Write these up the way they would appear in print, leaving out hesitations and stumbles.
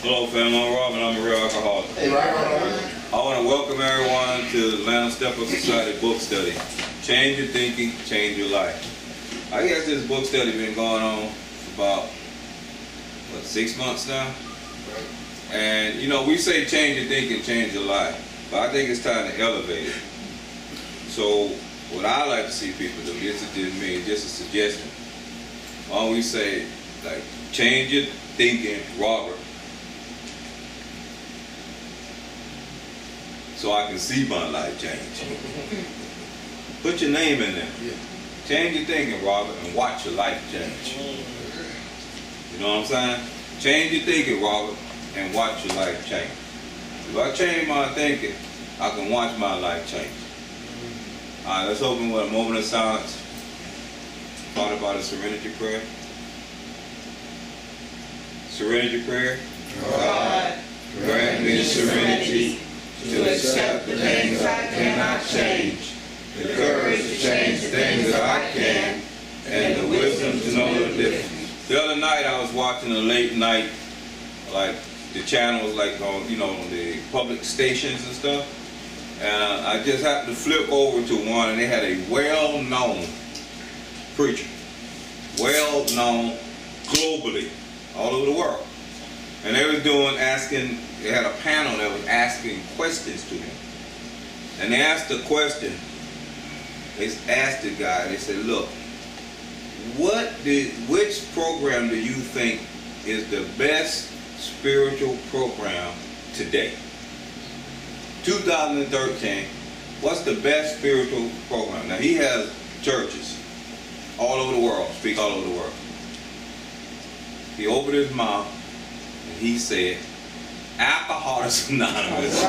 Hello, family. I'm Robin. I'm a real alcoholic. Hey, Robin. I want to welcome everyone to the Atlanta Step Up Society book study. Change your thinking, change your life. I guess this book study been going on for about, 6 months now? And, you know, we say change your thinking, change your life. But I think it's time to elevate it. So, what I like to see people do, this is just me, just a suggestion. Why don't we say, like, change your thinking, Robert, so I can see my life change. Put your name in there. Yeah. Change your thinking, Robert, and watch your life change. You know what I'm saying? Change your thinking, Robert, and watch your life change. If I change my thinking, I can watch my life change. All right, let's open with a moment of silence. Thought about a serenity prayer. Serenity prayer. God, Grant me the serenity to accept the things I cannot change, the courage to change the things that I can, and the wisdom to know the difference. The other night I was watching a late night, like the channels, like on, you know, the public stations and stuff, and I just happened to flip over to one, and they had a well-known preacher, well-known globally, all over the world. And they was they had a panel that was asking questions to him. And they asked the question, they asked the guy, they said, look, which program do you think is the best spiritual program today? 2013, what's the best spiritual program? Now he has churches all over the world, speak all over the world. He opened his mouth and he said, Alcoholics Anonymous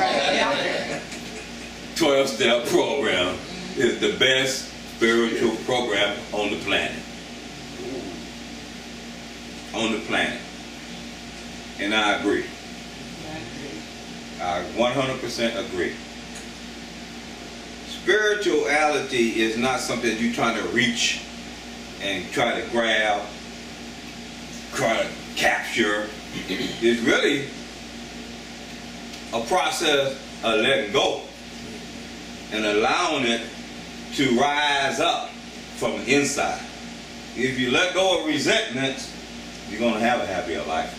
12-step program is the best spiritual program on the planet. On the planet. And I agree. I 100% agree. Spirituality is not something that you're trying to reach and try to grab, try to capture. It's really a process of letting go and allowing it to rise up from the inside. If you let go of resentments, you're going to have a happier life.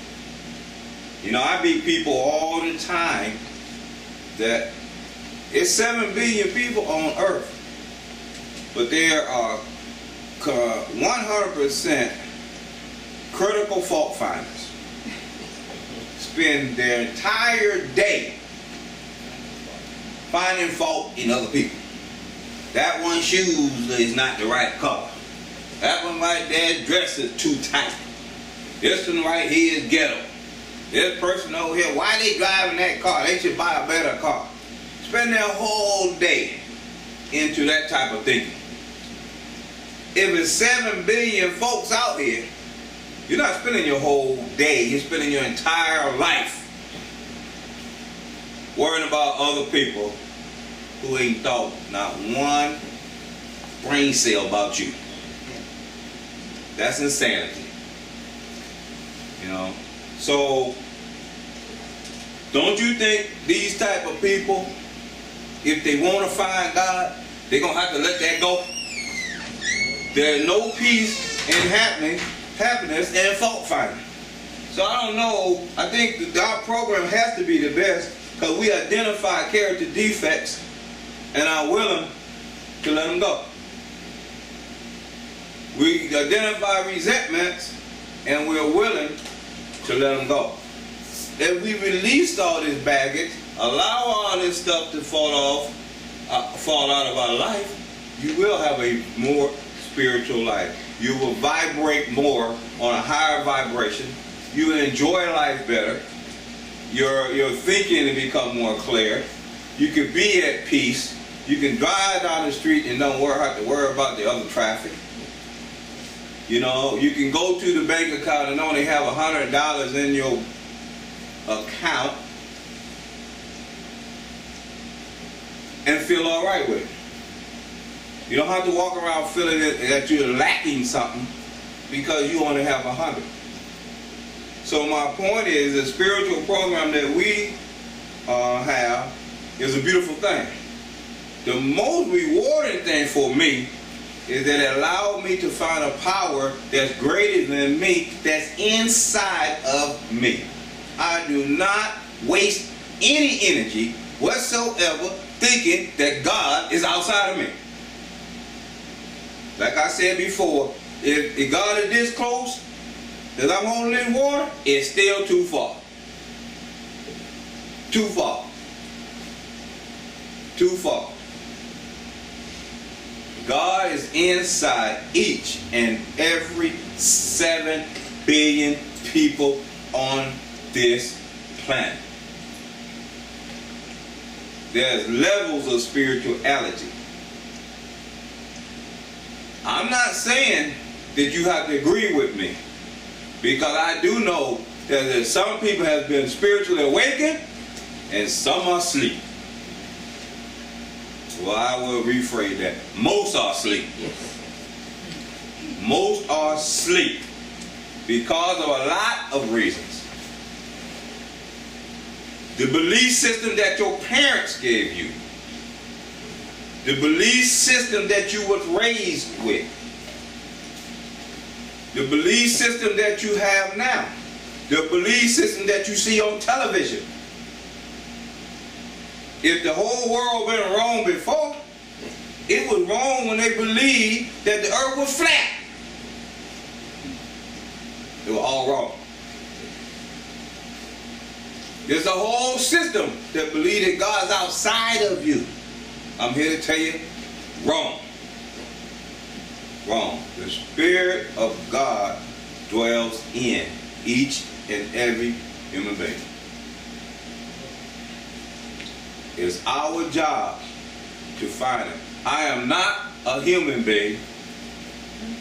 You know, I meet people all the time that it's 7 billion people on earth, but there are 100% critical fault finders. Spend their entire day finding fault in other people. That one's shoes is not the right color. That one right there dress is too tight. This one right here is ghetto. This person over here, why they driving that car? They should buy a better car. Spend their whole day into that type of thinking. If it's 7 billion folks out here, you're not spending your whole day, you're spending your entire life worrying about other people who ain't thought not one brain cell about you. That's insanity. You know? So, don't you think these type of people, if they want to find God, they're going to have to let that go? There's no peace in happiness and fault finding. So I don't know, I think that our program has to be the best because we identify character defects and are willing to let them go. We identify resentments and we're willing to let them go. If we release all this baggage, allow all this stuff to fall out of our life, you will have a more spiritual life. You will vibrate more on a higher vibration. You will enjoy life better. Your thinking will become more clear. You can be at peace. You can drive down the street and don't have to worry about the other traffic. You know, you can go to the bank account and only have $100 in your account and feel all right with it. You don't have to walk around feeling that you're lacking something because you only have 100. So my point is, the spiritual program that we have is a beautiful thing. The most rewarding thing for me is that it allowed me to find a power that's greater than me, that's inside of me. I do not waste any energy whatsoever thinking that God is outside of me. Like I said before, if God is this close that I'm holding this water, it's still too far. Too far. Too far. God is inside each and every 7 billion people on this planet. There's levels of spirituality. I'm not saying that you have to agree with me, because I do know that some people have been spiritually awakened and some are asleep. Well, I will rephrase that. Most are asleep. Most are asleep because of a lot of reasons. The belief system that your parents gave you. The belief system that you was raised with. The belief system that you have now. The belief system that you see on television. If the whole world went wrong before, it was wrong when they believed that the earth was flat. They were all wrong. There's a whole system that believes that God's outside of you. I'm here to tell you, wrong. Wrong. The Spirit of God dwells in each and every human being. It's our job to find it. I am not a human being.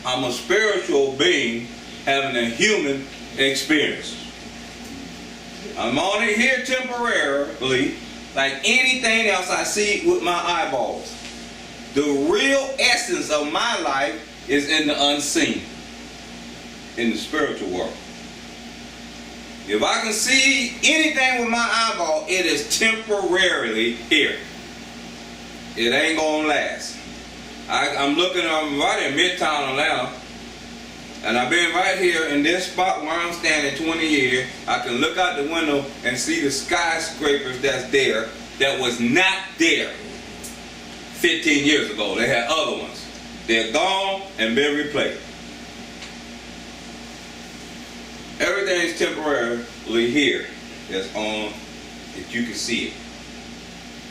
I'm a spiritual being having a human experience. I'm only here temporarily, like anything else I see with my eyeballs. The real essence of my life is in the unseen, in the spiritual world. If I can see anything with my eyeball, it is temporarily here. It ain't gonna last. I'm right in Midtown Atlanta, and I've been right here in this spot where I'm standing 20 years. I can look out the window and see the skyscrapers that's there that was not there 15 years ago. They had other ones. They're gone and been replaced. Everything's temporarily here that's on, that you can see it.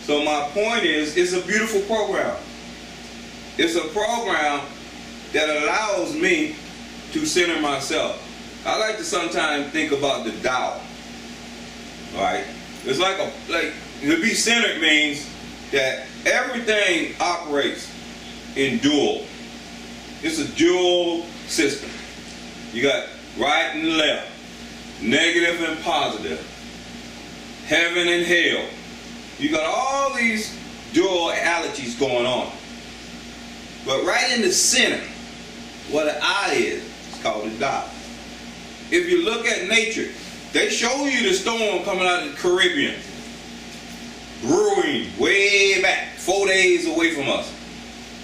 So my point is, it's a beautiful program. It's a program that allows me to center myself. I like to sometimes think about the Tao. Right? It's like to be centered means that everything operates in dual. It's a dual system. You got right and left, negative and positive, heaven and hell. You got all these dualities going on. But right in the center, where the eye is, it's called the Tao. If you look at nature, they show you the storm coming out of the Caribbean, brewing way back, 4 days away from us.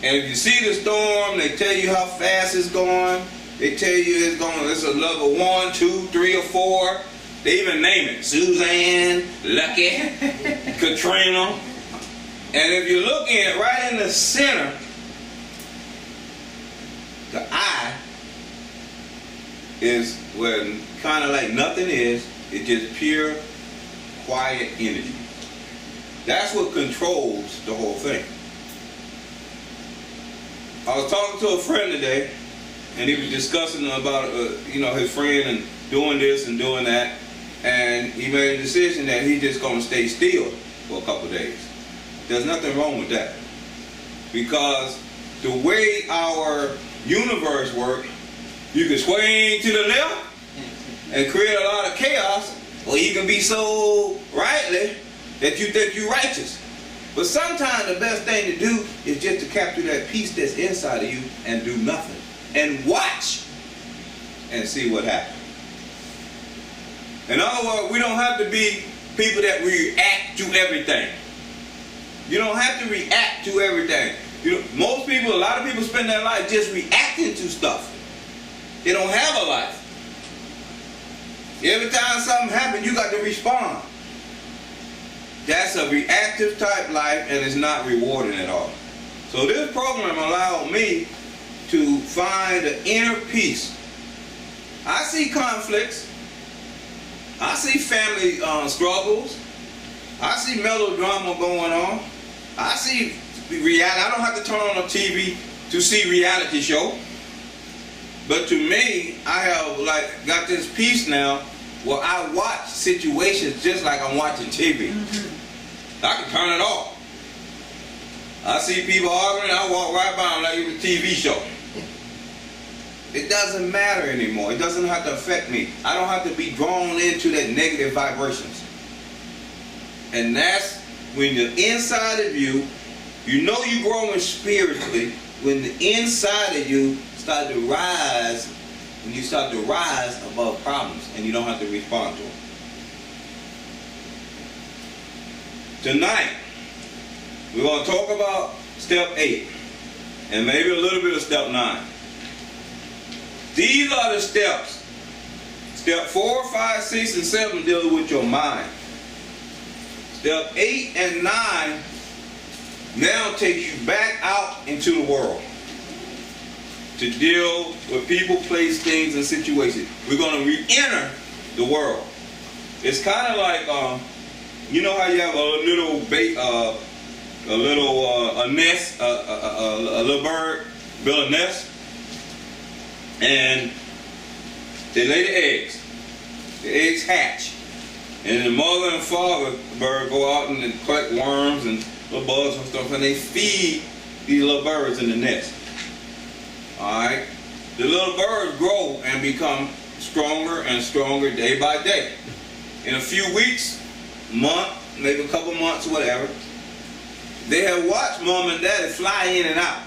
And if you see the storm, they tell you how fast it's going. They tell you it's a level 1, 2, 3, or 4. They even name it. Suzanne, Lucky, Katrina. And if you look in it, right in the center, the eye is where kind of like nothing is. It's just pure, quiet energy. That's what controls the whole thing. I was talking to a friend today, and he was discussing about his friend and doing this and doing that, and he made a decision that he's just going to stay still for a couple of days. There's nothing wrong with that, because the way our universe works, you can swing to the left and create a lot of chaos, or you can be so rightly that you think you're righteous. But sometimes the best thing to do is just to capture that peace that's inside of you and do nothing. And watch and see what happens. In other words, we don't have to be people that react to everything. You don't have to react to everything. Most people, a lot of people spend their life just reacting to stuff. They don't have a life. Every time something happens, you got to respond. That's a reactive type life, and it's not rewarding at all. So this program allowed me to find the inner peace. I see conflicts. I see family struggles. I see melodrama going on. I see reality. I don't have to turn on the TV to see reality show. But to me, I have got this peace now where I watch situations just like I'm watching TV. I can turn it off. I see people arguing, I walk right by them like it was a TV show. It doesn't matter anymore. It doesn't have to affect me. I don't have to be drawn into that negative vibrations. And that's when the inside of you, you know you're growing spiritually, when the inside of you start to rise, when you start to rise above problems and you don't have to respond to them. Tonight, we're going to talk about step 8 and maybe a little bit of step 9. These are the steps. Step 4, 5, 6, and 7 deal with your mind. Step 8 and 9 now takes you back out into the world to deal with people, place, things, and situations. We're going to re-enter the world. It's kind of like, you know how you have a little nest, a little bird build a nest, and they lay the eggs. The eggs hatch, and the mother and father bird go out and collect worms and little bugs and stuff, and they feed these little birds in the nest. Alright? The little birds grow and become stronger and stronger day by day. In a few weeks, month, maybe a couple months, whatever, they have watched mom and daddy fly in and out.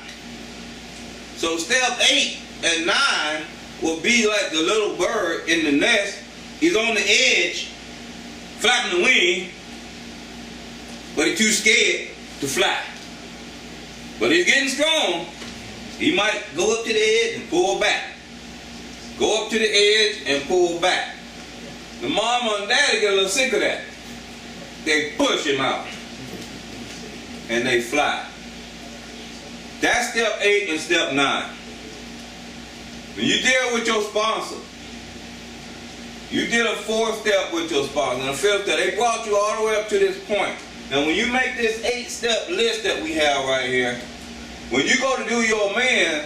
So step 8 and 9 will be like the little bird in the nest. He's on the edge, flapping the wing, but he's too scared to fly. But he's getting strong. He might go up to the edge and pull back. Go up to the edge and pull back. The mama and daddy get a little sick of that. They push him out. And they fly. That's step 8 and step 9. When you deal with your sponsor, you did a 4th step with your sponsor, and a 5th step. They brought you all the way up to this point. Now when you make this 8-step list that we have right here, when you go to do your man,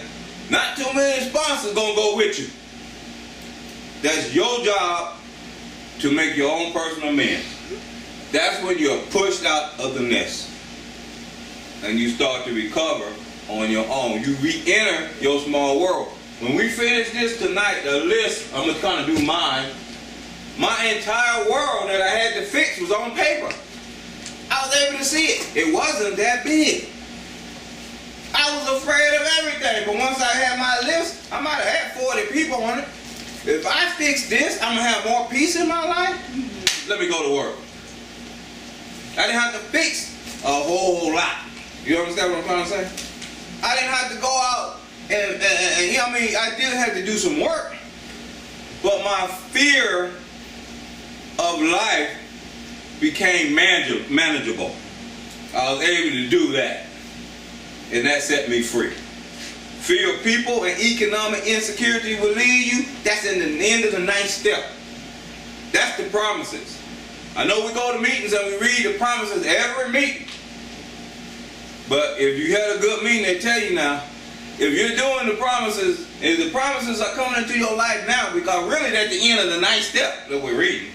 not too many sponsors gonna go with you. That's your job to make your own personal man. That's when you're pushed out of the nest. And you start to recover on your own. You re-enter your small world. When we finish this tonight, the list, I'm gonna kind of do mine. My entire world that I had to fix was on paper. I was able to see it. It wasn't that big. I was afraid of everything, but once I had my list, I might have had 40 people on it. If I fix this, I'm gonna have more peace in my life. Let me go to work. I didn't have to fix a whole lot. You understand what I'm trying to say? I didn't have to go out and I mean, I did have to do some work, but my fear of life became manageable. I was able to do that. And that set me free. Fear of people and economic insecurity will lead you. That's in the end of the 9th step. That's the promises. I know we go to meetings and we read the promises every meeting. But if you had a good meeting, they tell you now, if you're doing the promises, if the promises are coming into your life now, because really that's the end of the 9th step that we're reading.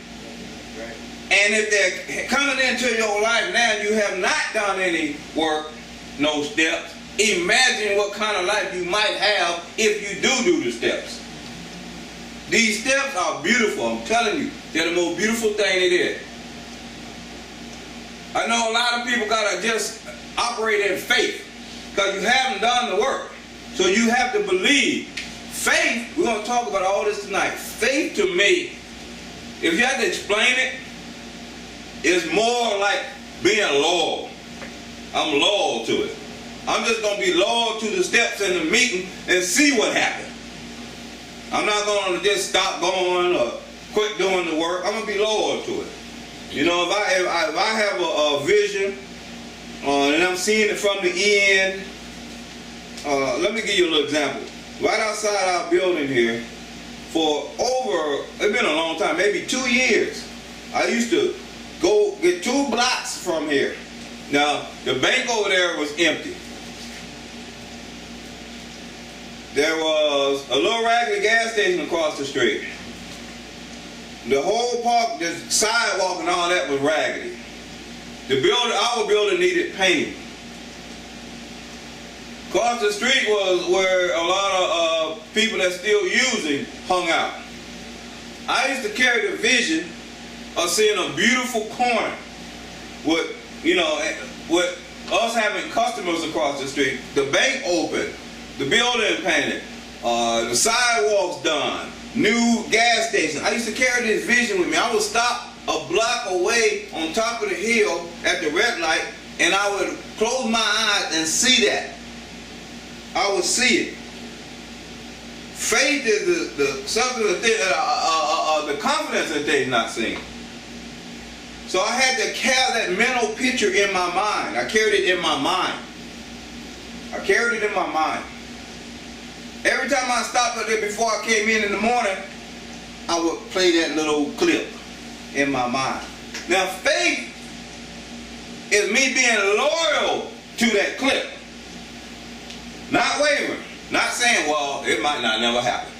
And if they're coming into your life now and you have not done any work, no steps, imagine what kind of life you might have if you do the steps. These steps are beautiful, I'm telling you. They're the most beautiful thing it is. I know a lot of people gotta just operate in faith because you haven't done the work. So you have to believe. Faith, we're going to talk about all this tonight. Faith to me if you had to explain it, it's more like being loyal. I'm loyal to it. I'm just going to be loyal to the steps in the meeting and see what happens. I'm not going to just stop going or quit doing the work. I'm going to be loyal to it. You know, if I have a vision and I'm seeing it from the end, let me give you a little example. Right outside our building here, for it's been a long time, maybe 2 years, I used to go get 2 blocks from here. Now, the bank over there was empty. There was a little raggedy gas station across the street. The whole park, the sidewalk and all that was raggedy. The building, our building needed painting. Across the street was where a lot of people that still using hung out. I used to carry the vision of seeing a beautiful corner with, you know, with us having customers across the street, the bank open, the building painted, the sidewalks done, new gas station. I used to carry this vision with me. I would stop a block away on top of the hill at the red light, and I would close my eyes and see that. I would see it. Faith is the confidence that they've not seen. So I had to carry that mental picture in my mind. I carried it in my mind. I carried it in my mind. Every time I stopped up there before I came in the morning, I would play that little clip in my mind. Now faith is me being loyal to that clip. Not wavering. Not saying, well, it might not never happen.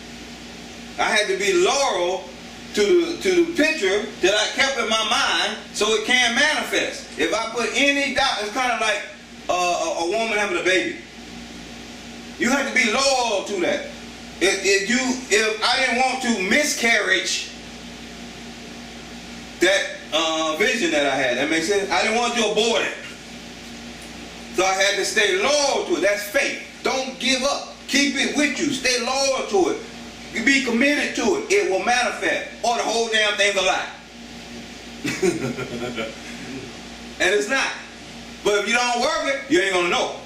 I had to be loyal to the picture that I kept in my mind so it can manifest. If I put any doubt, it's kind of like a woman having a baby. You have to be loyal to that. If I didn't want to miscarriage that vision that I had, that makes sense? I didn't want to abort it. So I had to stay loyal to it. That's faith. Don't give up. Keep it with you. Stay loyal to it. You be committed to it. It will manifest. Or the whole damn thing's a lie. And it's not. But if you don't work it, you ain't gonna know.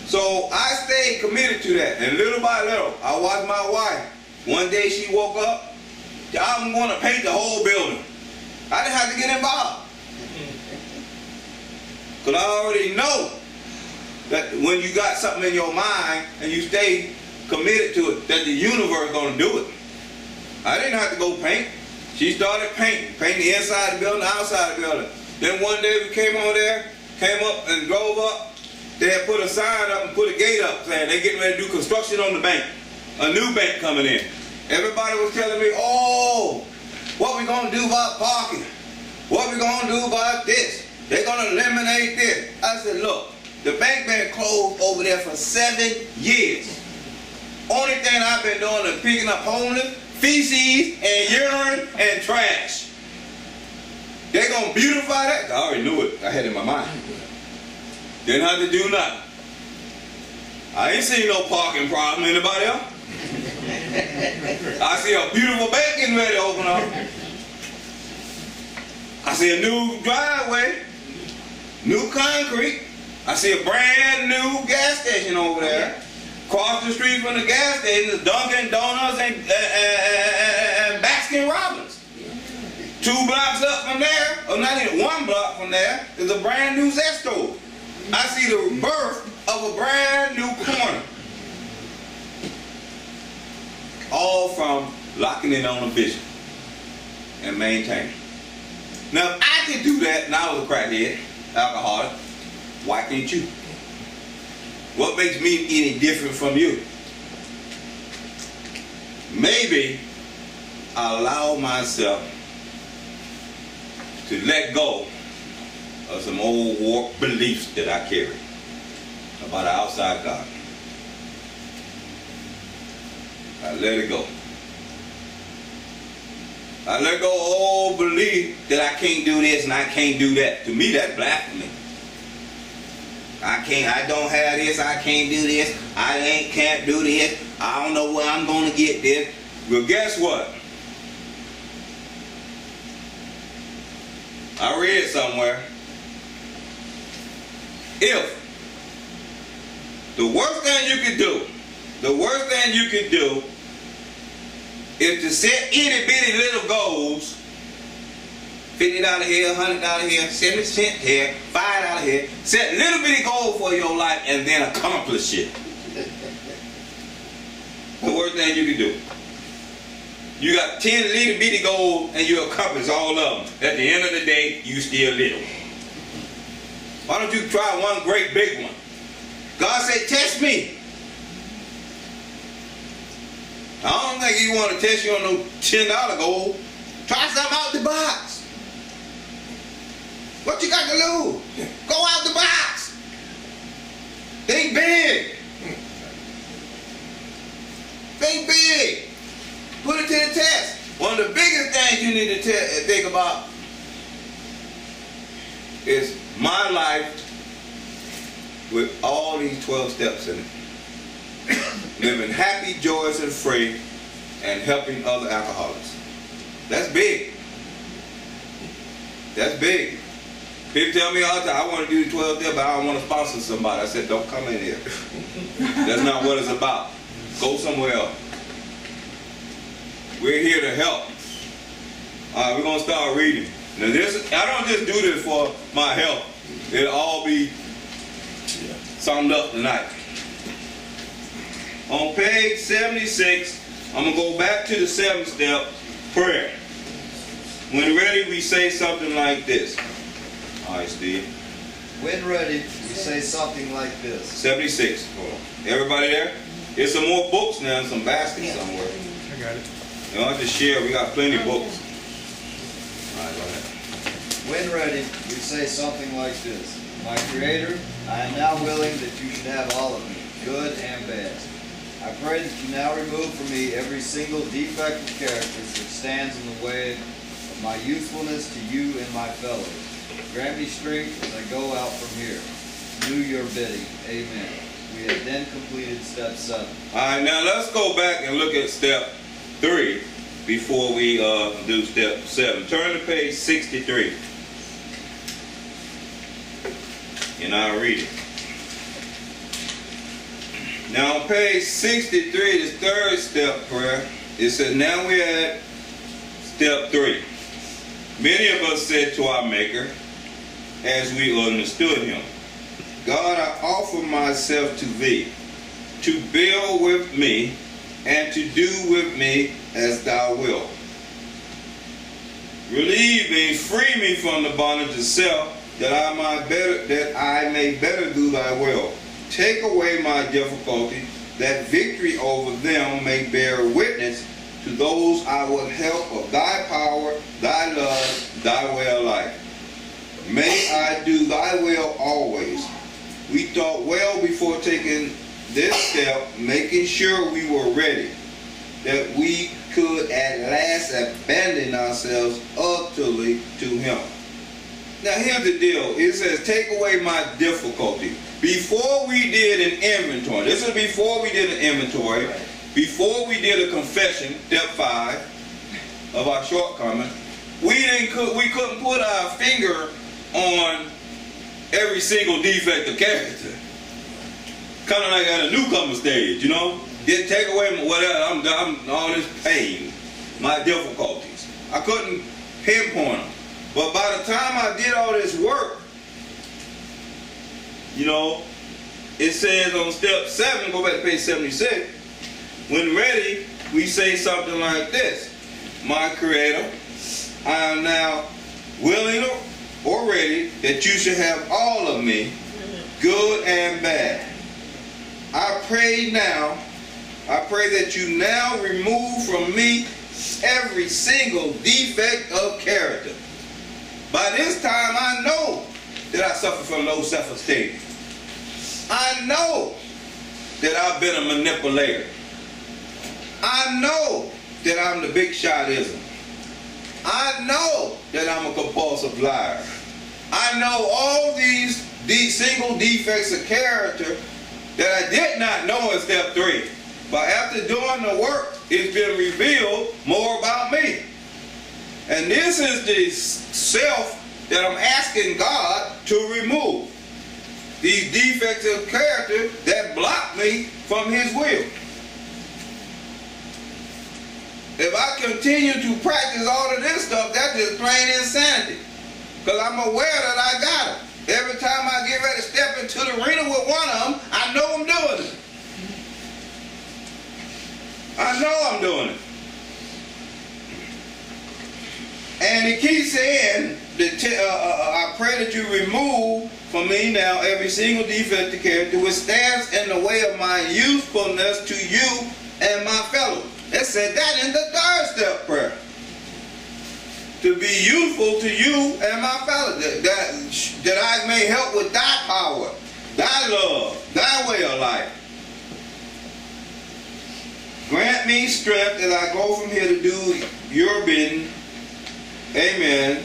So I stayed committed to that. And little by little, I watched my wife. One day she woke up, I'm going to paint the whole building. I didn't have to get involved. Because I already know that when you got something in your mind and you stay committed to it, that the universe is going to do it. I didn't have to go paint. She started painting the inside of the building, the outside of the building. Then one day we came on there, came up and drove up. They had put a sign up and put a gate up saying they're getting ready to do construction on the bank. A new bank coming in. Everybody was telling me, oh, what we going to do about parking? What we going to do about this? They're going to eliminate this. I said, look, the bank been closed over there for 7 years. Only thing I've been doing is picking up homeless, feces, and urine, and trash. They're going to beautify that? I already knew it. I had it in my mind. Didn't have to do nothing. I ain't seen no parking problem. Anybody else? I see a beautiful bank getting ready to open up. I see a new driveway, new concrete. I see a brand new gas station over there. Across the street from the gas station is Dunkin' Donuts and Baskin Robbins. 2 blocks up from there, or not even 1 block from there, is a brand new Zesto. I see the birth of a brand new corner. All from locking in on a vision and maintaining. Now, if I could do that and I was a crackhead, alcoholic, why can't you? What makes me any different from you? Maybe I allow myself to let go of some old warped beliefs that I carry about an outside God. I let it go. I let go of old belief that I can't do this and I can't do that. To me, that's blasphemy. I don't have this, I can't do this, can't do this, I don't know where I'm going to get this. Well, guess what? I read somewhere, if the worst thing you could do is to set itty bitty little goals, $50 here, $100 here, 70 cents here, $5 here, set little bitty goals for your life and then accomplish it. The worst thing you can do. You got 10 little bitty goals and you accomplish all of them. At the end of the day, you still little. Why don't you try one great big one? God said, test me. I don't think He want to test you on no $10 goal. Try something out the box. What you got to lose? Go out the box. Think big. Think big. Put it to the test. One of the biggest things you need to think about is my life with all these 12 steps in it. Living happy, joyous, and free, and helping other alcoholics. That's big. That's big. People tell me all the time, I want to do the 12 steps, but I don't want to sponsor somebody. I said, don't come in here. That's not what it's about. Go somewhere else. We're here to help. All right, we're going to start reading. Now I don't just do this for my help. It'll all be summed up tonight. On page 76, I'm going to go back to the 7th step, prayer. When ready, we say something like this. All right, Steve. When ready, we say something like this. 76. Hold on. Everybody there? There's some more books now in some baskets somewhere. I got it. You don't have to share. We got plenty of books. All right, go ahead. When ready, we say something like this. My Creator, I am now willing that you should have all of me, good and bad. I pray that you now remove from me every single defect of character that stands in the way of my usefulness to you and my fellows. Grant me strength as I go out from here. Do your bidding. Amen. We have then completed step 7. All right, now let's go back and look at step 3 before we do step 7. Turn to page 63. And I'll read it. Now on page 63, the 3rd step prayer, it says, now we're at step 3. Many of us said to our Maker, as we understood Him, God, I offer myself to Thee, to build with me, and to do with me as Thou wilt. Relieve me, free me from the bondage of self, that I may better do Thy will. Take away my difficulty, that victory over them may bear witness to those I will help of Thy power, Thy love, Thy way of life. May I do Thy will always. We thought well before taking this step, making sure we were ready, that we could at last abandon ourselves utterly to Him. Now here's the deal. It says, take away my difficulty. Before we did an inventory, this is before we did an inventory, before we did a confession, step 5 of our shortcomings, we couldn't put our finger on every single defect of character. Kind of like at a newcomer stage, you know? Just take away whatever, I'm all this pain, my difficulties. I couldn't pinpoint them. But by the time I did all this work, you know, it says on step 7, go back to page 76, when ready, we say something like this. My Creator, I am now willing or ready that you should have all of me, good and bad. I pray that you now remove from me every single defect of character. By this time, I know that I suffer from low self-esteem. I know that I've been a manipulator. I know that I'm the big shotism. I know that I'm a compulsive liar. I know all these single defects of character that I did not know in step 3. But after doing the work, it's been revealed more about me. And this is the self that I'm asking God to remove. These defects of character that block me from His will. If I continue to practice all of this stuff, that's just plain insanity. Because I'm aware that I got it. Every time I get ready to step into the arena with one of them, I know I'm doing it. I know I'm doing it. And He keeps saying, I pray that you remove from me now every single defect of character which stands in the way of my usefulness to you and my fellows. It said that in the third step prayer. To be useful to you and my fellows. That I may help with thy power, thy love, thy way of life. Grant me strength as I go from here to do your bidding. Amen.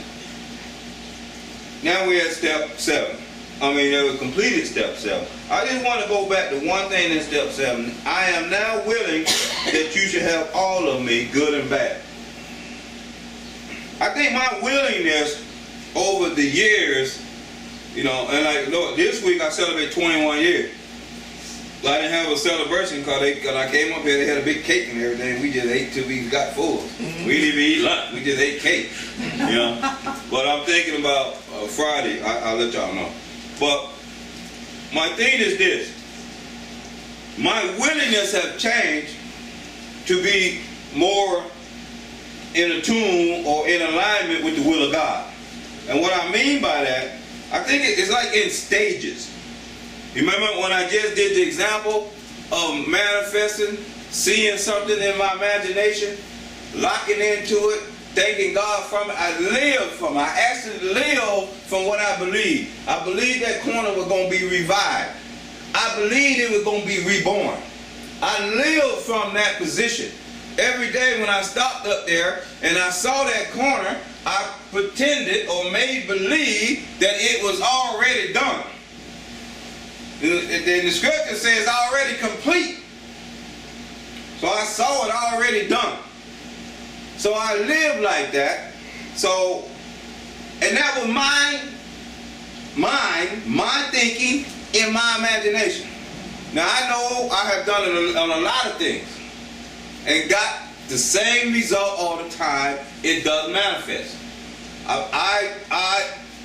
Now we're at step 7. We completed step 7. I just want to go back to one thing in step 7. I am now willing that you should have all of me, good and bad. I think my willingness over the years, and like, Lord, this week I celebrate 21 years. I didn't have a celebration because I came up here, they had a big cake and everything. We just ate till we got full. We didn't even eat lunch. We just ate cake. But I'm thinking about Friday. I'll let y'all know. But my thing is this. My willingness has changed to be more in tune or in alignment with the will of God. And what I mean by that, I think it's like in stages. You remember when I just did the example of manifesting, seeing something in my imagination, locking into it, thanking God from it? I live from it. I actually live from what I believe. I believe that corner was going to be revived. I believed it was going to be reborn. I lived from that position. Every day when I stopped up there and I saw that corner, I pretended or made believe that it was already done. The scripture says already complete. So I saw it already done. So I lived like that. So, and that was my thinking in my imagination. Now I know I have done it on a lot of things and got the same result all the time. It does manifest.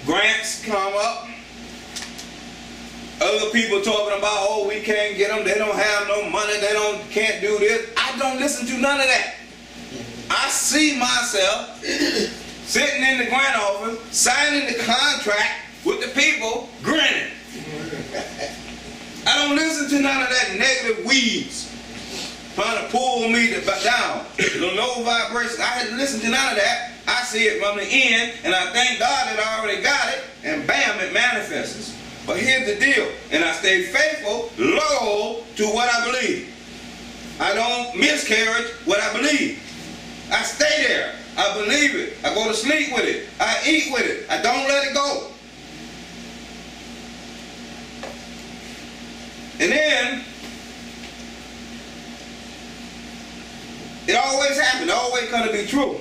Grants come up. Other people talking about, oh, we can't get them, they don't have no money, can't do this. I don't listen to none of that. I see myself sitting in the grant office, signing the contract with the people, grinning. I don't listen to none of that negative weeds trying to pull me down. The low vibration. I didn't listen to none of that. I see it from the end, and I thank God that I already got it, and bam, it manifests. But here's the deal, and I stay faithful, loyal to what I believe. I don't miscarriage what I believe. I stay there. I believe it. I go to sleep with it. I eat with it. I don't let it go. And then, it always happens. It always going to be true.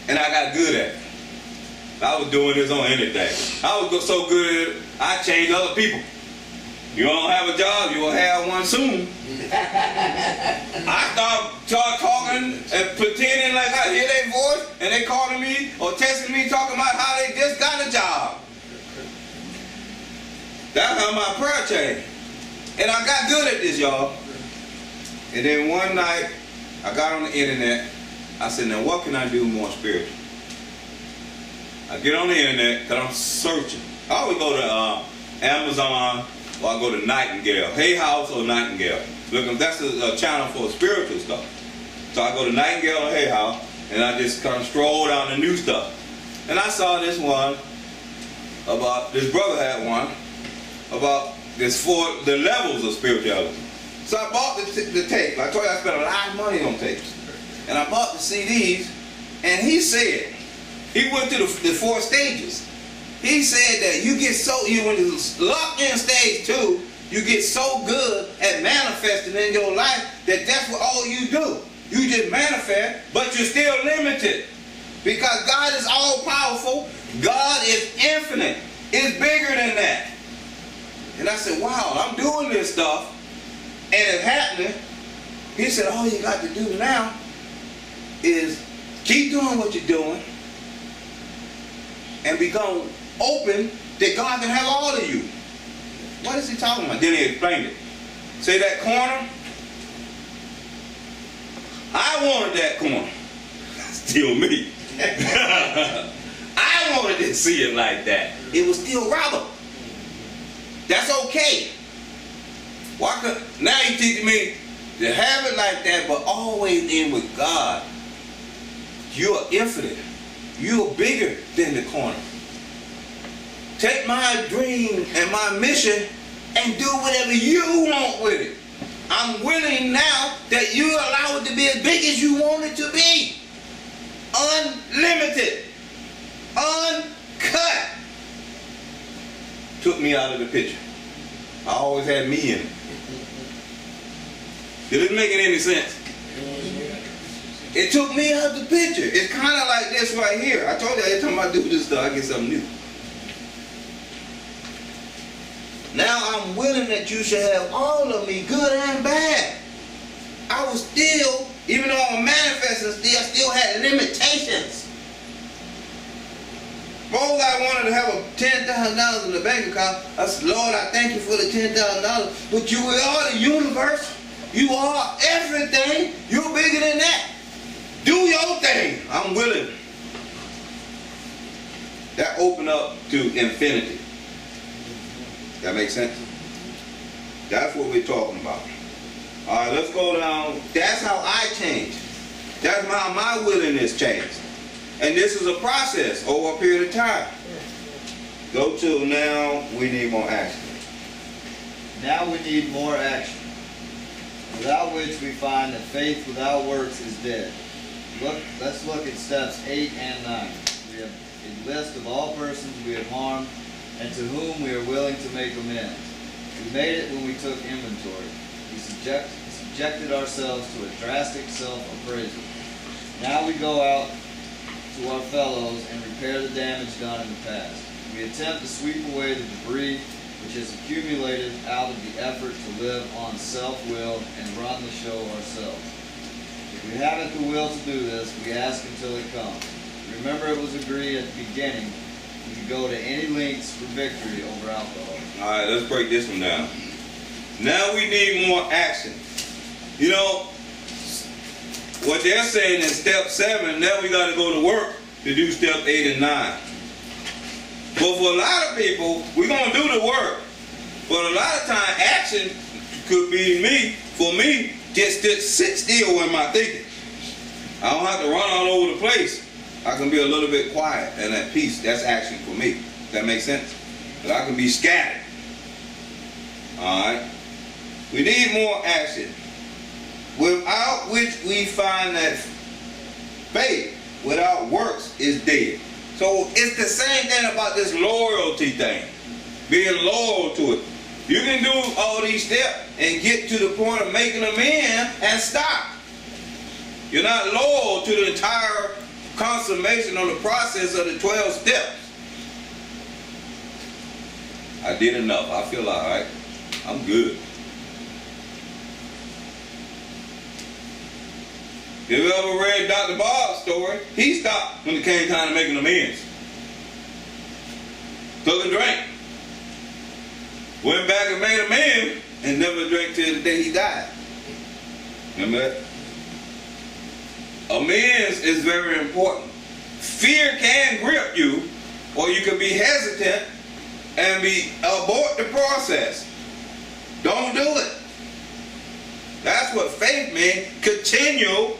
And I got good at it. I was doing this on anything. I was so good at it, I changed other people. You don't have a job, you will have one soon. I start talking and pretending like I hear their voice and they calling me or texting me talking about how they just got a job. That's how my prayer changed. And I got good at this, y'all. And then one night, I got on the internet. I said, now what can I do more spiritual? I get on the internet because I'm searching. I always go to Amazon or I go to Nightingale. Hay House or Nightingale. Look, that's a channel for spiritual stuff. So I go to Nightingale or Hay House and I just kind of stroll down the new stuff. And I saw this one about, this brother had one about the levels of spirituality. So I bought the tape. I told you I spent a lot of money on tapes. And I bought the CDs, and he said, he went through the 4 stages. He said that when you lock in stage 2, you get so good at manifesting in your life that that's what all you do. You just manifest, but you're still limited. Because God is all powerful. God is infinite. It's bigger than that. And I said, wow, I'm doing this stuff and it's happening. He said, all you got to do now is keep doing what you're doing and become open that God can have all of you. What is he talking about? Then he explained it. See that corner? I wanted that corner. Still me. I wanted to see it like that. It was still Robert. That's okay. Why could, now you teaching me to have it like that, but always in with God. You're infinite. You're bigger than the corner. Take my dream and my mission and do whatever you want with it. I'm willing now that you allow it to be as big as you want it to be. Unlimited. Uncut. Took me out of the picture. I always had me in it. Did it make any sense? It took me out of the picture. It's kind of like this right here. I told you every time I do this stuff, I get something new. Now I'm willing that you should have all of me, good and bad. I was still, even though I'm manifesting, still had limitations. Suppose I wanted to have $10,000 in the bank account. I said, Lord, I thank you for the $10,000. But you are the universe. You are everything. You're bigger than that. Do your thing. I'm willing. That opened up to infinity. That makes sense? That's what we're talking about. All right, let's go down. That's how I changed. That's how my willingness changed. And this is a process over a period of time. Go to now, we need more action. Now we need more action, without which we find that faith without works is dead. Let's look at steps 8 and 9. We have a list of all persons we have harmed and to whom we are willing to make amends. We made it when we took inventory. We subjected ourselves to a drastic self-appraisal. Now we go out to our fellows and repair the damage done in the past. We attempt to sweep away the debris which has accumulated out of the effort to live on self-will and run the show ourselves. If we haven't the will to do this, we ask until it comes. Remember, it was agreed at the beginning we could go to any lengths for victory over alcohol. All right, let's break this one down. Now we need more action. You know, what they're saying in step 7, now we got to go to work to do step 8 and 9. But for a lot of people, we're going to do the work. But a lot of time, action could be for me, just sit still in my thinking. I don't have to run all over the place. I can be a little bit quiet and at peace. That's action for me. Does that make sense? But I can be scattered. All right? We need more action, without which we find that faith without works is dead. So it's the same thing about this loyalty thing, being loyal to it. You can do all these steps and get to the point of making amends and stop. You're not loyal to the entire consummation of the process of the 12 steps. I did enough. I feel all right. I'm good. If you ever read Dr. Bob's story, he stopped when it came time to making amends. Took a drink. Went back and made amends and never drank till the day he died. Remember that? Amends is very important. Fear can grip you, or you can be hesitant and abort the process. Don't do it. That's what faith means. Continue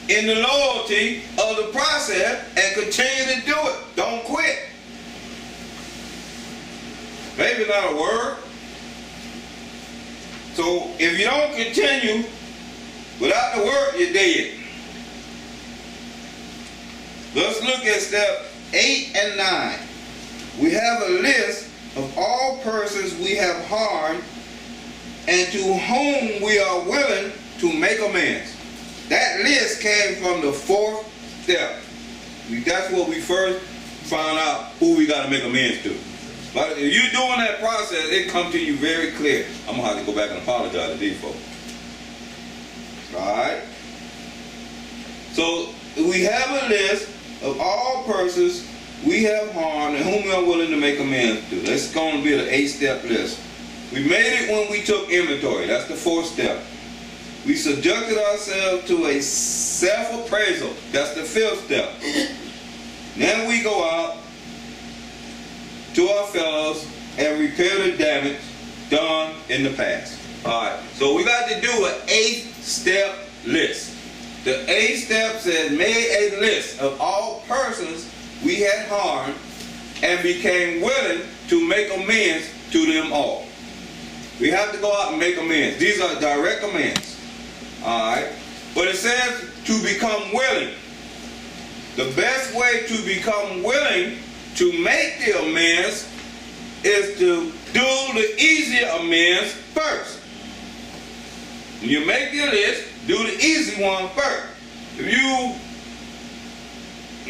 in the loyalty of the process and continue to do it. Don't quit. Faith is not a word. So if you don't continue without the word, you're dead. Let's look at step 8 and 9. We have a list of all persons we have harmed and to whom we are willing to make amends. That list came from the 4th step. That's what we first find out who we got to make amends to. But if you're doing that process, it comes to you very clear. I'm going to have to go back and apologize to these folks. Alright? So, we have a list of all persons we have harmed and whom we are willing to make amends to. That's going to be the 8-step list. We made it when we took inventory. That's the 4th step. We subjected ourselves to a self-appraisal. That's the 5th step. Then we go out to our fellows and repair the damage done in the past. Alright, so we got to do an 8-step list. The 8th step says, made a list of all persons we had harmed and became willing to make amends to them all. We have to go out and make amends. These are direct amends. Alright, but it says to become willing. The best way to become willing to make the amends is to do the easier amends first. When you make your list, do the easy one first. If you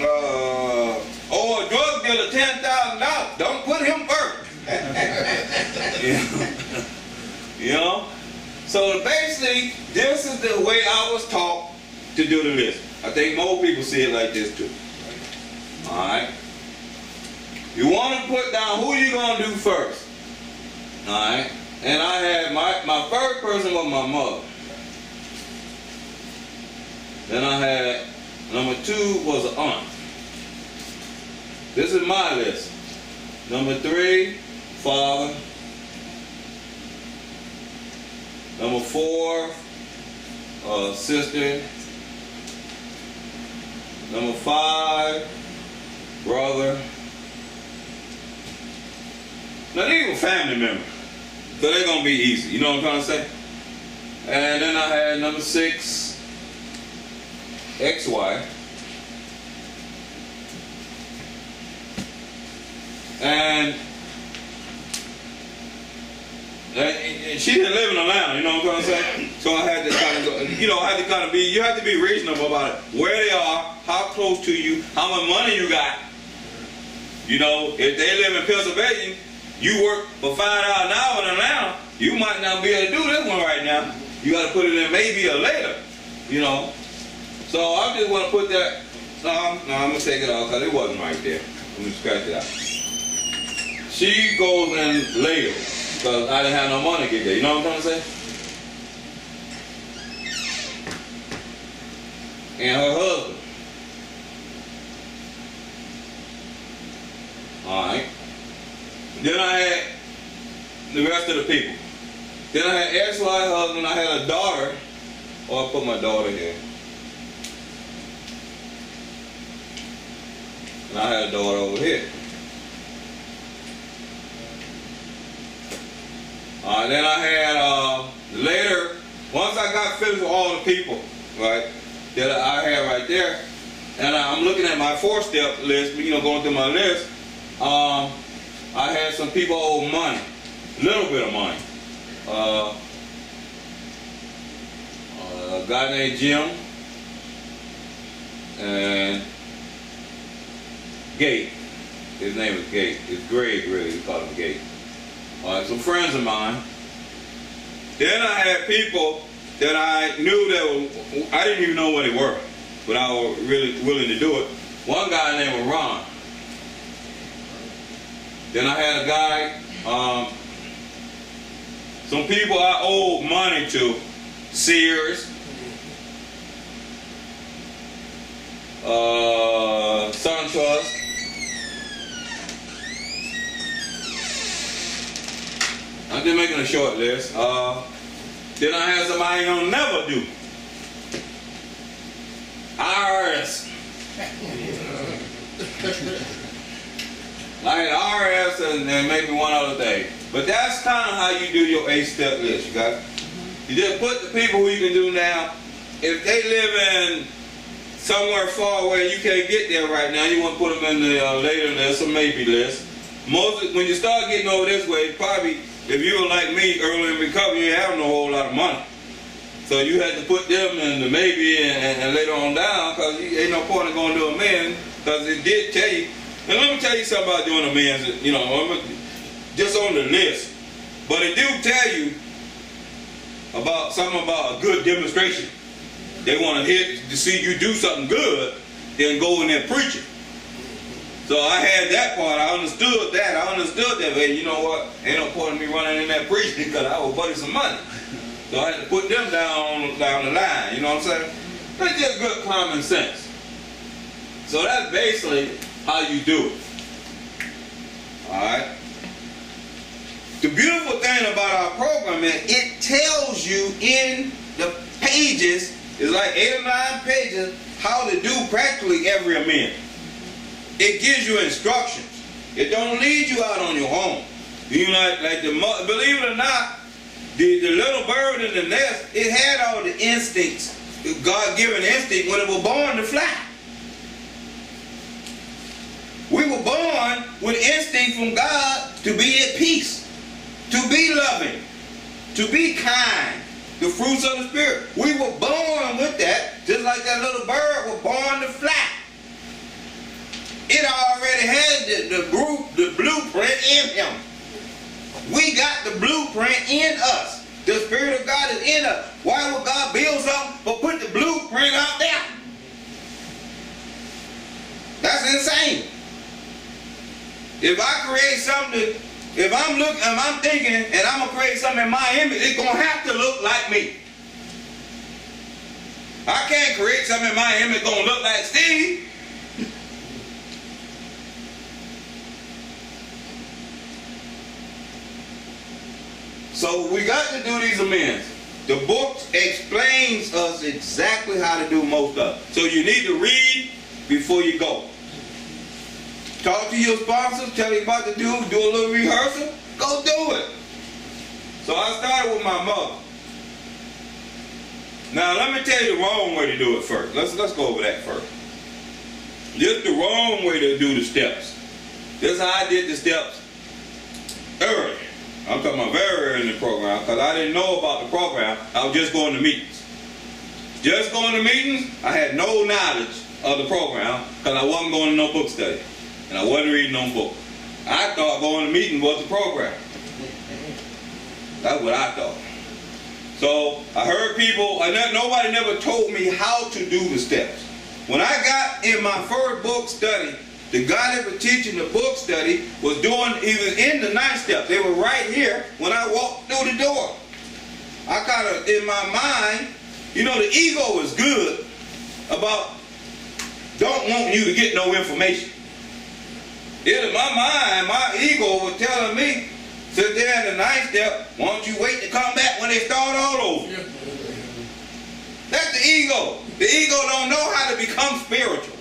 owe a drug dealer $10,000, don't put him first. You know? So basically, this is the way I was taught to do the list. I think most people see it like this too. Alright? You want to put down who you're going to do first. Alright? And I had my first person was my mother. Then I had number 2 was an aunt. This is my list. Number 3, father. Number 4, sister. Number 5, brother. Now these were family members, so they're gonna be easy. You know what I'm trying to say? And then I had number 6, ex-wife. And she didn't live in Atlanta, you know what I'm trying to say? So I had to kind of go, you know, I had to kind of be, you have to be reasonable about it. Where they are, how close to you, how much money you got. You know, if they live in Pennsylvania, you work for $5 an hour in Atlanta, you might not be able to do this one right now. You got to put it in maybe a later, you know. So I just want to put that, no, I'm going to take it off because it wasn't right there. Let me scratch it out. She goes in later. Because I didn't have no money to get there. You know what I'm trying to say? And her husband. Alright. Then I had the rest of the people. Then I had ex-wife, husband, I had a daughter. Oh, I put my daughter here. And I had a daughter over here. Then I had, later, once I got finished with all the people, right, that I had right there, and I'm looking at my 4-step list, you know, going through my list, I had some people owe money, a little bit of money. A guy named Jim, and Gate. His name is Gate. It's Greg, really, we call him Gate. Some friends of mine. Then I had people that I knew that were, I didn't even know what they were, but I was really willing to do it. One guy named Ron. Then I had a guy, some people I owed money to, Sears, SunTrust. I'm just making a short list. Then I had somebody gonna never do. IRS. I had IRS and maybe one other thing. But that's kind of how you do your 8-step list, you guys. You just put the people who you can do now. If they live in somewhere far away, you can't get there right now, you want to put them in the later list or maybe list. When you start getting over this way, probably, if you were like me early in recovery, you didn't have no whole lot of money. So you had to put them in the maybe and later on down, because ain't no point in going to a man because it did tell you. And let me tell you something about doing amends, you know, just on the list. But it do tell you about something about a good demonstration. They want to hit to see you do something good, then go in there preaching. So I had that part. I understood that. Hey, you know what? Ain't no point in me running in there preaching because I was buddy some money. So I had to put them down the line. You know what I'm saying? That's just good common sense. So that's basically how you do it. Alright? The beautiful thing about our program is it tells you in the pages, it's like 8 or 9 pages, how to do practically every amendment. It gives you instructions. It don't lead you out on your own. You know, like believe it or not, the little bird in the nest, it had all the instincts, God-given instinct when it was born to fly. We were born with instinct from God to be at peace, to be loving, to be kind, the fruits of the Spirit. We were born with that, just like that little bird was born to fly. It already had the blueprint in him. We got the blueprint in us. The Spirit of God is in us. Why would God build something but put the blueprint out there? That's insane. If I create something, if I'm thinking and I'm gonna create something in my image, it's gonna have to look like me. I can't create something in my image gonna look like Steve. So we got to do these amends. The book explains us exactly how to do most of it. So you need to read before you go. Talk to your sponsors, tell them what to do a little rehearsal, go do it. So I started with my mother. Now let me tell you the wrong way to do it first. Let's go over that first. This is the wrong way to do the steps. This is how I did the steps early. I'm talking about very early in the program because I didn't know about the program. I was just going to meetings. Just going to meetings, I had no knowledge of the program because I wasn't going to no book study. And I wasn't reading no book. I thought going to meeting was the program. That's what I thought. So I heard people, nobody never told me how to do the steps. When I got in my first book study, the guy that was teaching the book study he was in the 9th step. They were right here when I walked through the door. I kind of, in my mind, you know, the ego is good about don't want you to get no information. In my mind, my ego was telling me, sit there in the 9th step, why don't you wait to come back when they start all over? That's the ego. The ego don't know how to become spiritual.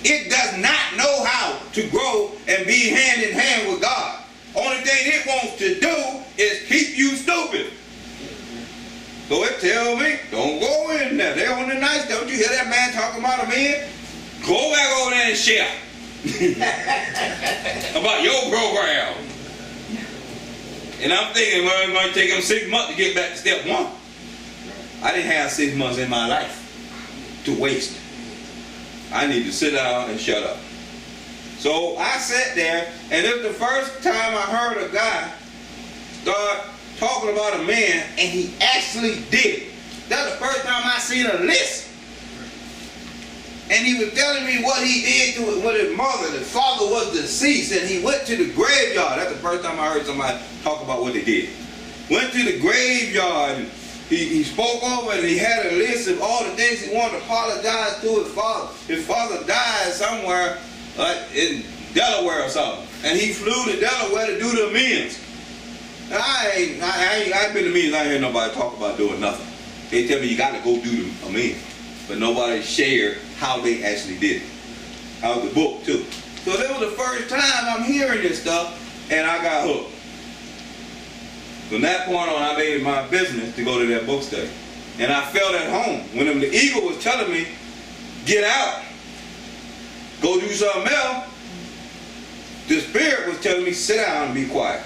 It does not know how to grow and be hand in hand with God. Only thing it wants to do is keep you stupid. So it tells me, don't go in there. They're on the 9th step. Don't you hear that man talking about a man? Go back over there and share. About your program. And I'm thinking, well, it's going to take them 6 months to get back to step 1. I didn't have 6 months in my life to waste. I need to sit down and shut up. So I sat there, and it was the first time I heard a guy start talking about a man, and he actually did it. That's the first time I seen a list. And he was telling me what he did with his mother. The father was deceased, and he went to the graveyard. That's the first time I heard somebody talk about what they did. Went to the graveyard, and he spoke over, and he had a list of all the things he wanted to apologize to his father. His father died somewhere in Delaware or something, and he flew to Delaware to do the amends. And I've been to meetings, I ain't heard nobody talk about doing nothing. They tell me you got to go do the amends, but nobody shared how they actually did it. Out of the book too. So that was the first time I'm hearing this stuff, and I got hooked. From that point on, I made it my business to go to that book study. And I felt at home. When the ego was telling me, get out, go do something else, the Spirit was telling me, sit down and be quiet.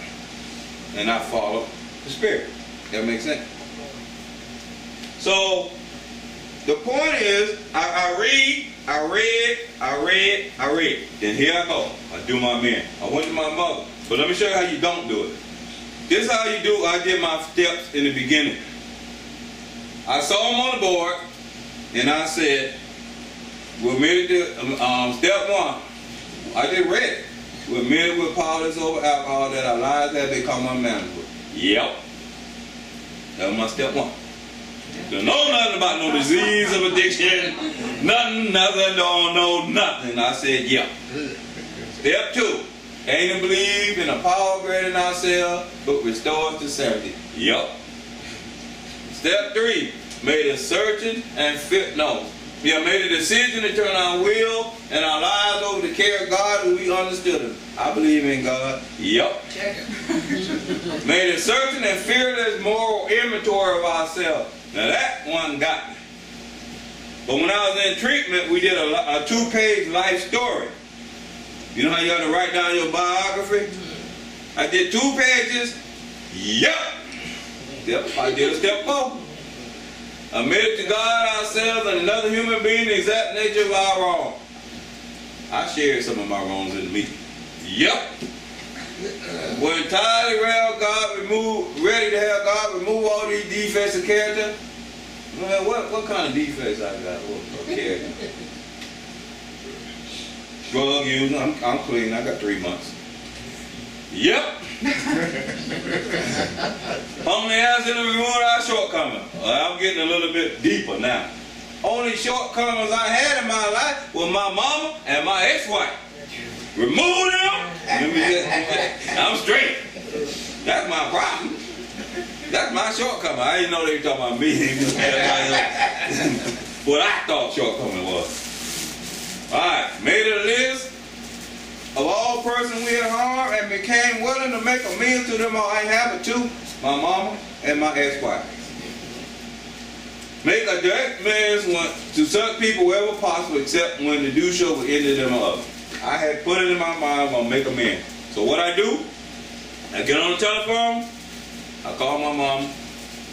And I followed the Spirit. That makes sense? So, the point is, I read, I read. Then here I go. I do my man. I went to my mother. But let me show you how you don't do it. This is how you do. I did my steps in the beginning. I saw them on the board, and I said, we're admitted to step 1. I just read it. We're admitted with powerless over alcohol that our lives have become unmanageable. Yep. That was my step 1. Don't know nothing about no disease of addiction. Nothing, don't know nothing. I said, yep. Step 2. Ain't to believe in a power greater than ourselves, but restore us to sanity. Yep. Step 3. Made a searching and made a decision to turn our will and our lives over to care of God as we understood Him. I believe in God. Yep. Check it. Made a searching and fearless moral inventory of ourselves. Now that one got me. But when I was in treatment, we did a 2-page life story. You know how you have to write down your biography? I did 2 pages. Yep. I did a step 4. Admitted to God, ourselves, and another human being the exact nature of our wrong. I shared some of my wrongs in the meeting. Yep. We're entirely ready to have God remove all these defects of character. Man, what kind of defects I got? What character? Drug using. I'm clean. I got 3 months. Yep. Only answer to reward our shortcomings. Well, I'm getting a little bit deeper now. Only shortcomings I had in my life were my mama and my ex-wife. Remove them. I'm straight. That's my problem. That's my shortcoming. I didn't know they were talking about me. What I thought shortcoming was. Alright, made a list of all persons we had harmed and became willing to make amends to them all I have to my mama and my ex-wife. Make a direct amends to such people wherever possible except when to do so would end them up. I had put it in my mind I'm going to make amends. So what I do, I get on the telephone, I call my mom,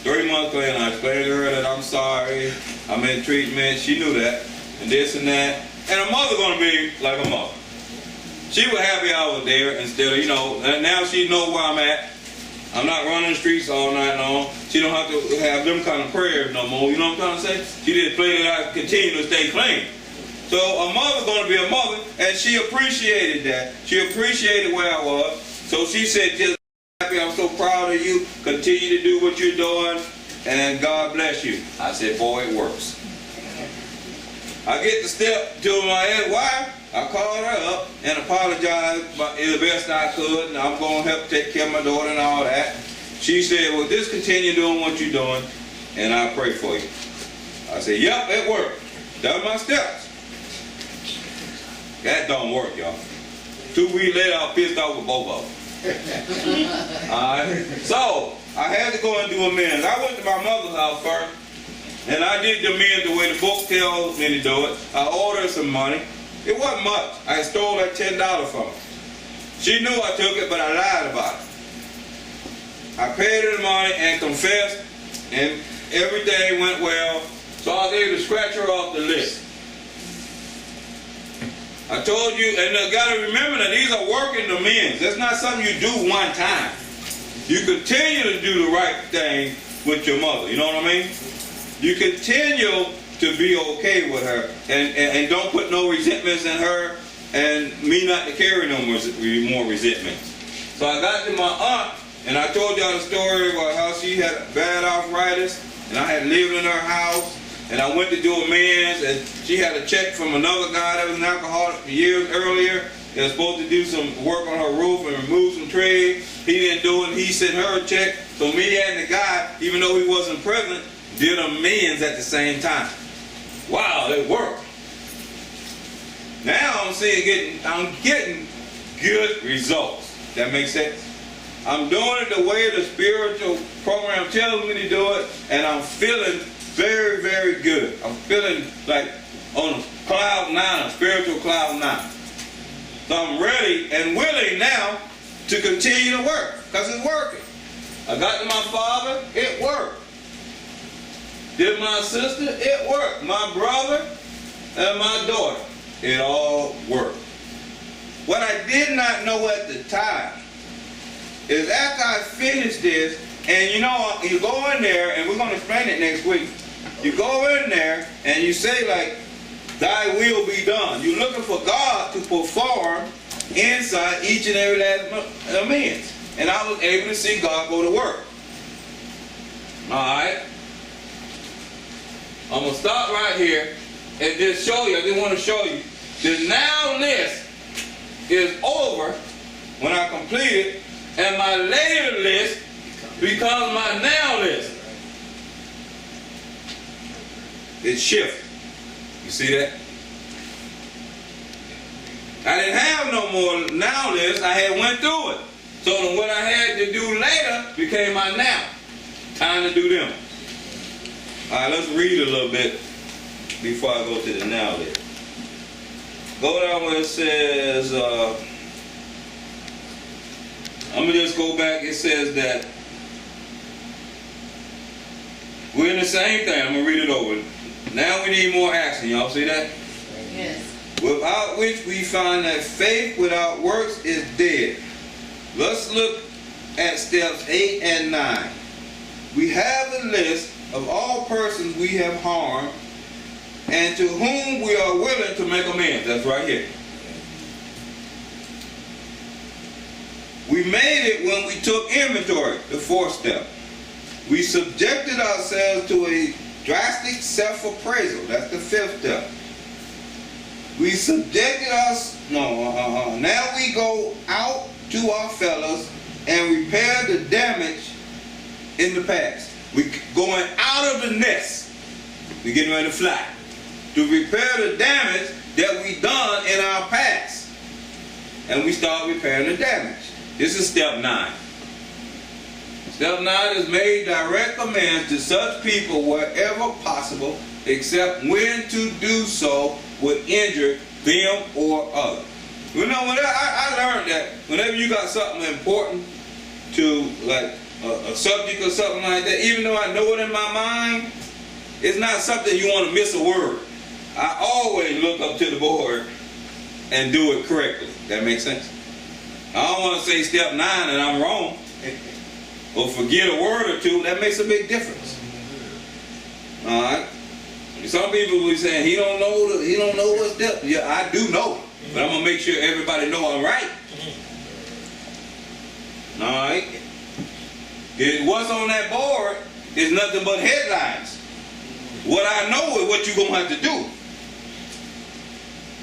3 months later, and I explain to her that I'm sorry, I'm in treatment, she knew that, and this and that. And her mother going to be like a mother. She was happy I was there instead of, and now she knows where I'm at. I'm not running the streets all night long. She don't have to have them kind of prayers no more. You know what I'm trying to say? She just pray that I continue to stay clean. So a mother's going to be a mother, and she appreciated that. She appreciated where I was. So she said, just happy, I'm so proud of you. Continue to do what you're doing, and God bless you. I said, boy, it works. I get the step to my ex-wife. I called her up and apologized the best I could, and I'm going to help take care of my daughter and all that. She said, well, just continue doing what you're doing, and I'll pray for you. I said, yep, it worked. That was my steps. That don't work, y'all. 2 weeks later, I was pissed off with both of them. Alright? So, I had to go and do amends. I went to my mother's house first, and I did the amends the way the book tells me to do it. I ordered some money. It wasn't much. I stole like $10 from her. She knew I took it, but I lied about it. I paid her the money and confessed, and everything went well, so I was able to scratch her off the list. I told you, and you got to remember that these are working amends. That's not something you do one time. You continue to do the right thing with your mother. You know what I mean? You continue to be okay with her, and don't put no resentments in her, and me not to carry no more resentments. So I got to my aunt, and I told y'all the story about how she had bad arthritis, and I had lived in her house, and I went to do amends, and she had a check from another guy that was an alcoholic years earlier. They were supposed to do some work on her roof and remove some trees. He didn't do it. He sent her a check. So me and the guy, even though he wasn't present, did amends at the same time. Wow, it worked. Now I'm getting good results. That makes sense? I'm doing it the way the spiritual program tells me to do it, and I'm feeling very, very good. I'm feeling like on cloud 9, a spiritual cloud 9. So I'm ready and willing now to continue to work, because it's working. I got to my father, it worked. Did my sister, it worked. My brother, and my daughter. It all worked. What I did not know at the time is after I finished this, and you know, you go in there, and we're going to explain it next week. You go in there and you say like, thy will be done. You're looking for God to perform inside each and every last man. And I was able to see God go to work. Alright? I'm going to stop right here and just show you. I just want to show you. The now list is over when I complete it, and my later list becomes my now list. It shifts. You see that? I didn't have no more now list. I had went through it. So then what I had to do later became my now. Time to do them. Alright, let's read a little bit before I go to the now list. Go down where it says, I'm going to just go back. It says that we're in the same thing. I'm going to read it over. Now we need more action. Y'all see that? Yes. Without which we find that faith without works is dead. Let's look at steps 8 and 9. We have a list of all persons we have harmed and to whom we are willing to make amends. That's right here. We made it when we took inventory, the fourth step. We subjected ourselves to a drastic self-appraisal. That's the fifth step. We subjected us, now we go out to our fellows and repair the damage in the past. We going out of the nest. We getting ready to fly. To repair the damage that we done in our past. And we start repairing the damage. This is step 9. Step 9 is made direct amends to such people wherever possible, except when to do so would injure them or others. You know, when I learned that whenever you got something important to, like a subject or something like that, even though I know it in my mind, it's not something you want to miss a word. I always look up to the board and do it correctly. That makes sense? I don't want to say step 9 and I'm wrong, or forget a word or two. That makes a big difference. All right. Some people will be saying he don't know what step. Yeah, I do know, but I'm gonna make sure everybody know I'm right. All right. What's on that board is nothing but headlines. What I know is what you're gonna have to do.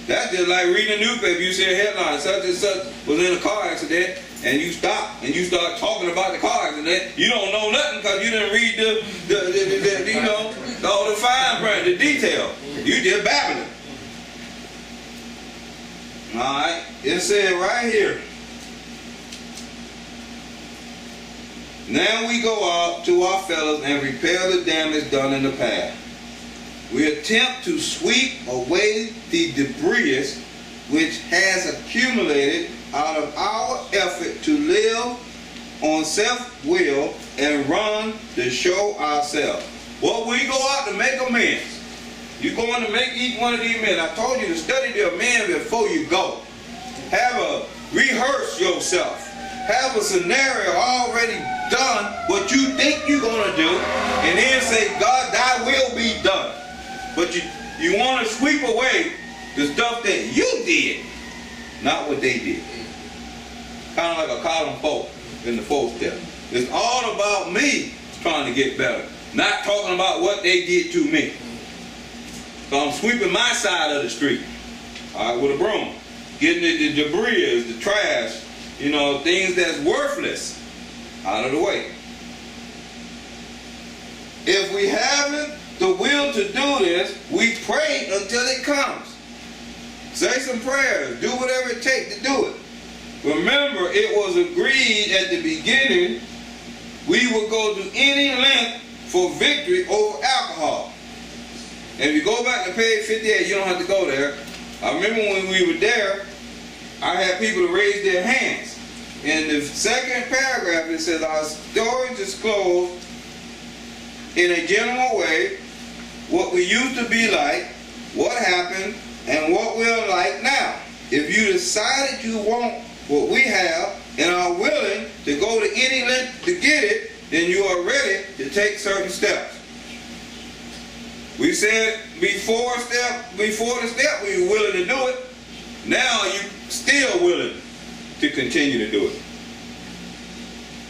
That's just like reading a newspaper. You see a headline, such and such was in a car accident, and you stop and you start talking about the car accident. You don't know nothing because you didn't read the you know, all the fine print, the detail. You just babbling. All right, it said right here. Now we go out to our fellows and repair the damage done in the past. We attempt to sweep away the debris which has accumulated out of our effort to live on self-will and run the show ourselves. Well, we go out to make amends. You're going to make each one of these men. I told you to study the amends before you go. Rehearse yourself. Have a scenario already done, what you think you're going to do, and then say, God, thy will be done. But you want to sweep away the stuff that you did, not what they did. Kind of like a column 4 in the 4th step. It's all about me trying to get better, not talking about what they did to me. So I'm sweeping my side of the street, all right, with a broom, getting the debris, the trash, you know, things that's worthless out of the way. If we haven't the will to do this, we pray until it comes. Say some prayers. Do whatever it takes to do it. Remember, it was agreed at the beginning we would go to any length for victory over alcohol. And if you go back to page 58, you don't have to go there. I remember when we were there, I had people to raise their hands. In the second paragraph, it says, our stories disclose in a general way what we used to be like what happened and what we're like now. If you decided you want what we have and are willing to go to any length to get it, then you are ready to take certain steps. We said before the step we were willing to do it. Now you're still willing to continue to do it.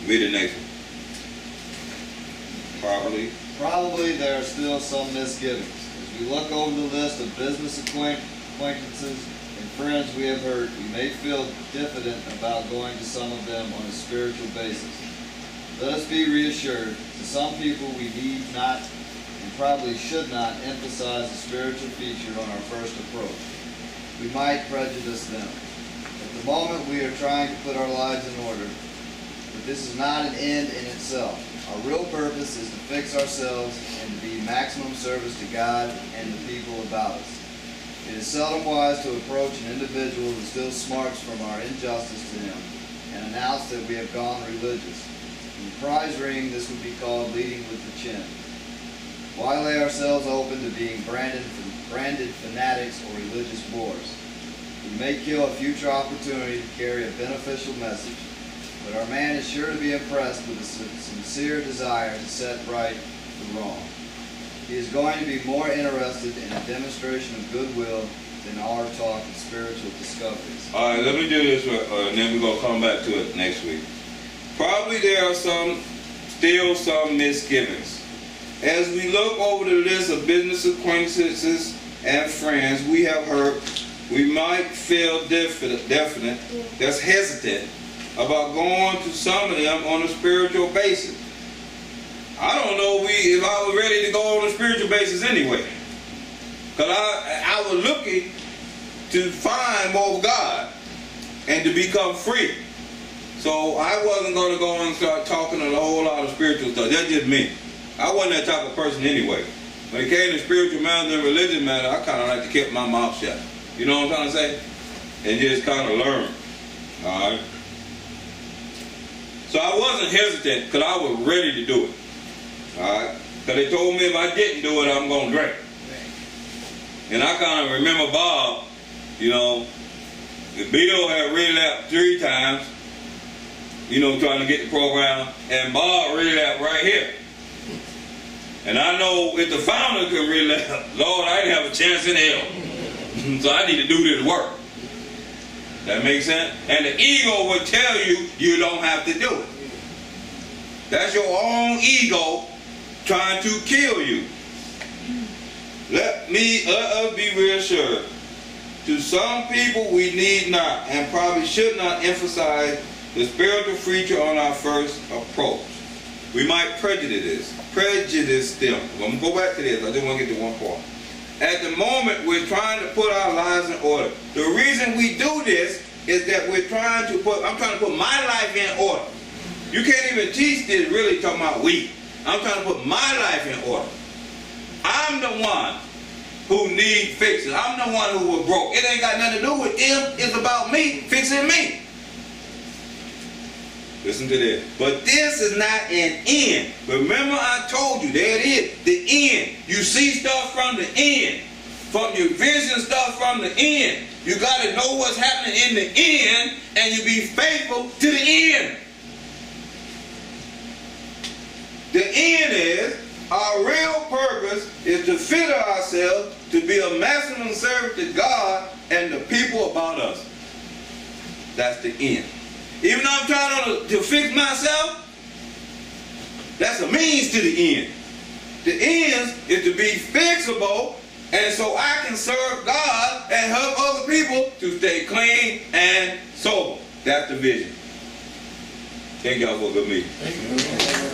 Read the next one. Probably there are still some misgivings. As we look over the list of business acquaintances and friends we have hurt, we may feel diffident about going to some of them on a spiritual basis. Let us be reassured, to some people we need not and probably should not emphasize the spiritual feature on our first approach. We might prejudice them. At the moment we are trying to put our lives in order, but this is not an end in itself. Our real purpose is to fix ourselves and to be maximum service to God and the people about us. It is seldom wise to approach an individual who still smarts from our injustice to him and announce that we have gone religious. In the prize ring, this would be called leading with the chin. Why lay ourselves open to being branded fanatics or religious bores? We may kill a future opportunity to carry a beneficial message, but our man is sure to be impressed with a sincere desire to set right the wrong. He is going to be more interested in a demonstration of goodwill than our talk of spiritual discoveries. All right, let me do this, and then we're going to come back to it next week. Probably there are still some misgivings. As we look over the list of business acquaintances and friends we have hurt, we might feel that's hesitant about going to some of them on a spiritual basis. I don't know if I was ready to go on a spiritual basis anyway. Because I was looking to find more of God and to become free. So I wasn't going to go and start talking a whole lot of spiritual stuff. That's just me. I wasn't that type of person anyway. When it came to spiritual matters and religion matters, I kind of like to keep my mouth shut. You know what I'm trying to say? And just kind of learn. All right? So I wasn't hesitant because I was ready to do it. All right? Because they told me if I didn't do it, I'm going to drink. And I kind of remember Bob, you know, Bill had relapsed 3 times, you know, trying to get the program, and Bob relapsed right here. And I know if the founder could relapse, Lord, I didn't have a chance in hell. So I need to do this work. That makes sense? And the ego will tell you you don't have to do it. That's your own ego trying to kill you. Let us be reassured. To some people we need not and probably should not emphasize the spiritual feature on our first approach. We might prejudice them. I'm going to go back to this. I just want to get to one part. At the moment, we're trying to put our lives in order. The reason we do this is that I'm trying to put my life in order. You can't even teach this really talking about we. I'm trying to put my life in order. I'm the one who needs fixing. I'm the one who was broke. It ain't got nothing to do with him. It's about me fixing me. Listen to this. But this is not an end. Remember I told you, there it is, the end. You see stuff from the end. From your vision stuff from the end. You got to know what's happening in the end, and you be faithful to the end. The end is, our real purpose is to fit ourselves to be a maximum service to God and the people about us. That's the end. Even though I'm trying to fix myself, that's a means to the end. The end is to be fixable, and so I can serve God and help other people to stay clean and sober. That's the vision. Thank y'all for a good meeting. Thank you.